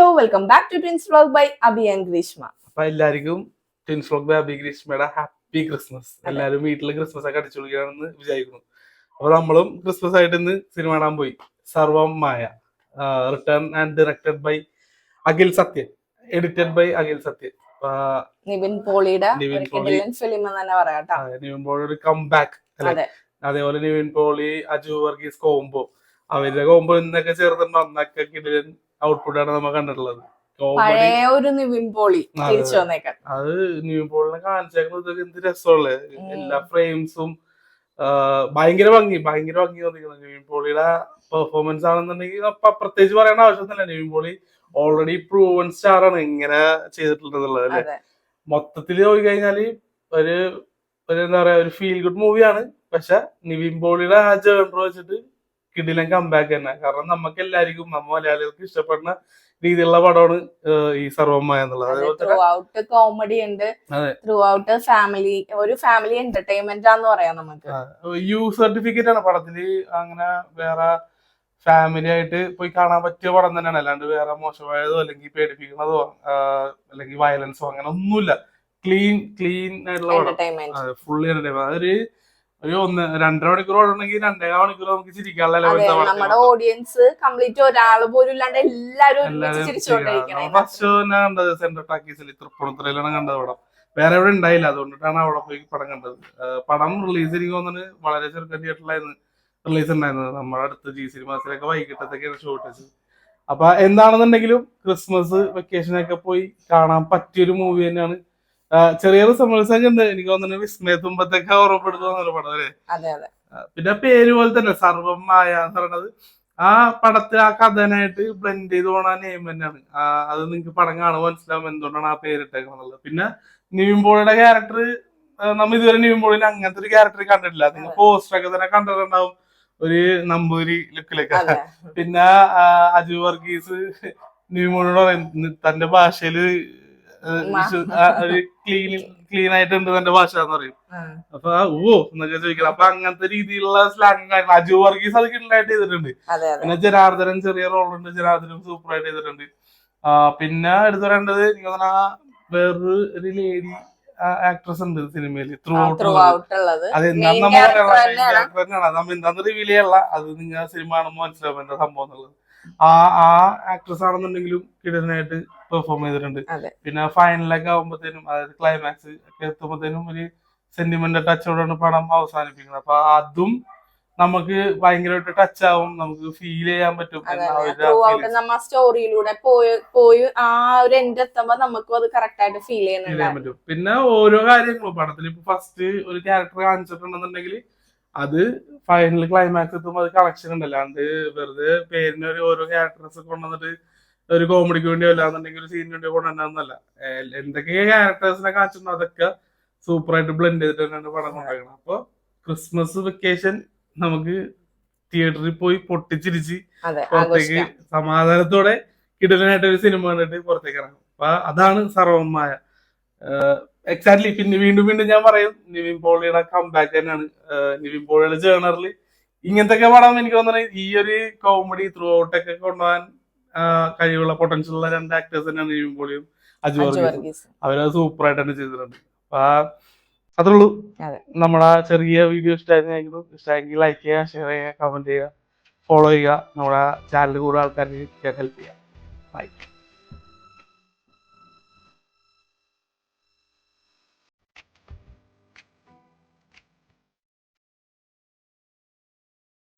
Hello welcome back to twins vlog by Abi and Greeshma. അപ്പൊ എല്ലാവർക്കും twins vlog by Abi ഗ്രീഷ്മയുടെ happy Christmas. എല്ലാവരും വീട്ടില് ക്രിസ്മസ് ഒക്കെ അടിച്ചു വിളിക്കുകയാണെന്ന് വിചാരിക്കുന്നു. അപ്പൊ നമ്മളും ക്രിസ്മസ് ആയിട്ട് ഇന്ന് സിനിമ കാണാൻ പോയി. Sarvam Maya, written and directed by Akhil Sathyan, edited by Akhil Sathyan. Nivin പോളിയുടെ ഫിലിം എന്ന് തന്നെ പറയാം. നിവിൻ പോളിയുടെ കംബാക്ക് അല്ലെ. അതേപോലെ നിവിൻ പോളി, അജു വർഗീസ് കോംബോ, അവരുടെ കോംബോ ഇന്നൊക്കെ ചേർന്നിട്ട് അന്നൊക്കെ കിടിലൻ ഔട്ട്പുട്ടാണ് നമ്മൾ കണ്ടിട്ടുള്ളത്. പഴയ ഒരു നിവിൻ പോളി തിരിച്ചു വന്നേക്കാൻ. അത് നിവിൻ പോളിനെ കാണിച്ചേക്കുന്നത് എന്ത് രസമുള്ളേ. എല്ലാ ഫ്രെയിംസും ഭയങ്കര ഭംഗി തോന്നിക്കുന്നത്. നിവിൻ പോളിയുടെ പെർഫോമൻസ് ആണെന്നുണ്ടെങ്കിൽ പ്രത്യേകിച്ച് പറയേണ്ട ആവശ്യമൊന്നുമില്ല. Nivin Pauly already proven star ആണ് ഇങ്ങനെ ചെയ്തിട്ടുള്ളത് അല്ലെ. മൊത്തത്തില് നോക്കി കഴിഞ്ഞാല് ഒരു എന്താ പറയാ, ഒരു ഫീൽ ഗുഡ് മൂവിയാണ്. പക്ഷെ നിവിൻ പോളിയുടെ ആ ജേണർ വെച്ചിട്ട് കിടിലൻ കംബാക്ക് തന്നെ. കാരണം നമുക്ക് എല്ലാവർക്കും, നമ്മ മലയാളികൾക്ക് ഇഷ്ടപ്പെടുന്ന രീതിയിലുള്ള പടമാണ് ഈ സർവമായ എന്നുള്ളത്. അതേപോലെ കോമഡി ഉണ്ട്, ത്രൂ ഔട്ട് ഫാമിലി, ഒരു ഫാമിലി എന്റർടൈൻമെന്റ് ആന്ന് പറയാം നമുക്ക്. യു സർട്ടിഫിക്കറ്റ് ആണ് പടത്തില്. അങ്ങനെ വേറെ ഫാമിലി ആയിട്ട് പോയി കാണാൻ പറ്റിയ പടം തന്നെയാണ്. അല്ലാണ്ട് വേറെ മോശമായതോ അല്ലെങ്കിൽ പേടിപ്പിക്കുന്നതോ അല്ലെങ്കിൽ വയലൻസോ അങ്ങനെ ഒന്നുമില്ല. ക്ലീൻ ആയിട്ടുള്ള പടം, ഫുള്ളി എന്റർടൈൻമെന്റ്. അതൊരു 1.5 മണിക്കൂർ ഓടണമെങ്കിൽ 2.5 മണിക്കൂർ നമുക്ക് ചിരിക്കാനുള്ള നമ്മുടെ ഓഡിയൻസ് കംപ്ലീറ്റ് ഒരാൾ പോലും ഇല്ലാണ്ട് എല്ലാരും ഫസ്റ്റ് തന്നെ കണ്ടത് സെൻട്രൽ ടാക്കീസിൽ തൃപ്പൂണിത്തുറയിലാണ് കണ്ടത് പടം. വേറെ എവിടെ ഉണ്ടായില്ല, അതുകൊണ്ടിട്ടാണ് അവിടെ പോയി പടം കണ്ടത്. പടം റിലീസ് എനിക്ക് തോന്നുന്നത് വളരെ ചെറുക്കൻ തിയേറ്ററിലായിരുന്നു റിലീസ് ഉണ്ടായിരുന്നത്. നമ്മുടെ അടുത്ത് ജി സിനിമാസിലൊക്കെ വൈകിട്ടത്തൊക്കെയാണ് ഷൂട്ട് വെച്ചത്. അപ്പൊ എന്താണെന്നുണ്ടെങ്കിലും ക്രിസ്മസ് വെക്കേഷനൊക്കെ പോയി കാണാൻ പറ്റിയൊരു മൂവി തന്നെയാണ്. ചെറിയ റിസംബ്ലൻസ് ഉണ്ട് എനിക്ക് തോന്നുന്നത് വിസ്മയത്തുമ്പത്തൊക്കെ ഓർമ്മപ്പെടുത്തുന്ന പടം അല്ലേ. പിന്നെ പേര് പോലെ തന്നെ സർവം മായ എന്ന് പറയുന്നത് ആ പടത്തിൽ ആ കഥനായിട്ട് ബ്ലെൻഡ് ചെയ്ത് പോണ നെയിം തന്നെയാണ്. അത് നിങ്ങൾക്ക് പടം കാണുമ്പോൾ മനസ്സിലാവും എന്തുകൊണ്ടാണ് ആ പേരിട്ടേക്കുന്നത്. പിന്നെ നിവിൻ പോളിയുടെ ക്യാരക്ടർ നമ്മൾ ഇതുവരെ നിവിൻ പോളിന് അങ്ങനത്തെ ഒരു ക്യാരക്ടർ കണ്ടിട്ടില്ല. നിങ്ങൾ പോസ്റ്ററൊക്കെ തന്നെ കണ്ടിട്ടുണ്ടാവും, ഒരു നമ്പൂരി ലുക്കിലൊക്കെ. പിന്നെ അജു വർഗീസ് നിവിൻ പോളിനോട് പറയും തന്റെ ഭാഷയില് ക്ലീൻ ആയിട്ടുണ്ട് തന്റെ ഭാഷ എന്ന് പറയും. അപ്പൊ എന്നൊക്കെ ചോദിക്കണം. അപ്പൊ അങ്ങനത്തെ രീതിയിലുള്ള സ്ലാങ് കാര്യങ്ങൾ അജു വർഗീസ് അത് കിണ്ടായിട്ട് ചെയ്തിട്ടുണ്ട്. പിന്നെ ജനാർദ്ദനൻ ചെറിയ റോളുണ്ട്, ജനാർദ്ദനും സൂപ്പർ ആയിട്ട് ചെയ്തിട്ടുണ്ട്. പിന്നെ എടുത്തു പറയേണ്ടത് എനിക്ക് വേറൊരു ലേഡി ആക്ട്രസ് ഉണ്ട് സിനിമയിൽ ത്രൂ ഔട്ട്. അത് നമ്മ എന്താന്ന് റിവീൽ ചെയ്യല്ല, അത് നിങ്ങൾ സിനിമ കാണുമ്പോൾ മനസ്സിലാവും എന്താ സംഭവം എന്നുള്ളത്. ആ ആക്ട്രസ് ആണെന്നുണ്ടെങ്കിലും കിടനായിട്ട് പെർഫോം ചെയ്തിട്ടുണ്ട്. പിന്നെ ഫൈനലൊക്കെ ആകുമ്പോഴത്തേനും, അതായത് ക്ലൈമാക്സ് ഒക്കെ എത്തുമ്പോഴത്തേനും ഒരു സെന്റിമെന്റൽ ടച്ചോടാണ് പടം അവസാനിപ്പിക്കുന്നത്. അപ്പൊ അതും നമുക്ക് ഭയങ്കരമായിട്ട് ടച്ച് ആവും, നമുക്ക് ഫീൽ ചെയ്യാൻ പറ്റും. സ്റ്റോറിയിലൂടെ പോയി ആ ഒരു എൻഡ് എത്തുമ്പോ നമുക്കും അത് കറക്റ്റ് ആയിട്ട് ഫീൽ ചെയ്യാൻ പറ്റും. പിന്നെ ഓരോ കാര്യങ്ങളും പടത്തിൽ ഇപ്പൊ ഫസ്റ്റ് ഒരു ക്യാരക്ടർ കാണിച്ചിട്ടുണ്ടെന്നുണ്ടെങ്കിൽ അത് ഫൈനൽ ക്ലൈമാക്സ് എത്തുമ്പോൾ അത് കണക്ഷൻ ഉണ്ട്. അല്ലാണ്ട് വെറുതെ പേരിന് ഓരോ ക്യാരക്ടേഴ്സ് കൊണ്ടുവന്നിട്ട് ഒരു കോമഡിക്ക് വേണ്ടിയോ അല്ലാന്നുണ്ടെങ്കിൽ ഒരു സീനിന് വേണ്ടിയോ കൊണ്ടുവന്നല്ല. എന്തൊക്കെ ക്യാരക്ടേഴ്സിനെ കാണിച്ചിട്ടുണ്ടോ അതൊക്കെ സൂപ്പറായിട്ട് ബ്ലെൻഡ് ചെയ്തിട്ട് തന്നെയാണ് പടം കൊണ്ടുവരണം. അപ്പൊ ക്രിസ്മസ് വെക്കേഷൻ നമുക്ക് തിയേറ്ററിൽ പോയി പൊട്ടിച്ചിരിച്ച് പുറത്തേക്ക് സമാധാനത്തോടെ കിടലനായിട്ട് ഒരു സിനിമ കണ്ടിട്ട് പുറത്തേക്ക് ഇറങ്ങും. അപ്പൊ അതാണ് സർവമായ. എക്സാക്ട്ലി. പിന്നെ വീണ്ടും ഞാൻ പറയും, നിവിൻ പോളിയുടെ കംബാക്ക് തന്നെയാണ്. നിവിൻ പോളിയുടെ ജേണറിൽ ഇങ്ങനത്തെ പടം എനിക്ക് തോന്നുന്നത് ഈ ഒരു കോമഡി ത്രൂ ഔട്ടൊക്കെ കൊണ്ടുപോകാൻ കഴിവുള്ള പൊട്ടൻഷ്യൽ ഉള്ള 2 ആക്ടേഴ്സ് തന്നെയാണ് നിവിൻ പോളിയും അജു വർഗീസും. അവരത് സൂപ്പർ ആയിട്ട് തന്നെ ചെയ്തിട്ടുണ്ട്. അപ്പൊ അതേ ഉള്ളൂ. നമ്മുടെ ചെറിയ വീഡിയോ ഇഷ്ടമായെങ്കിൽ ലൈക്ക് ചെയ്യുക, ഷെയർ ചെയ്യുക, കമന്റ് ചെയ്യുക, ഫോളോ ചെയ്യുക. നമ്മുടെ ചാനൽ കൂടുതൽ ആൾക്കാർക്ക് ഹെൽപ്പ് ചെയ്യുക. ബൈ.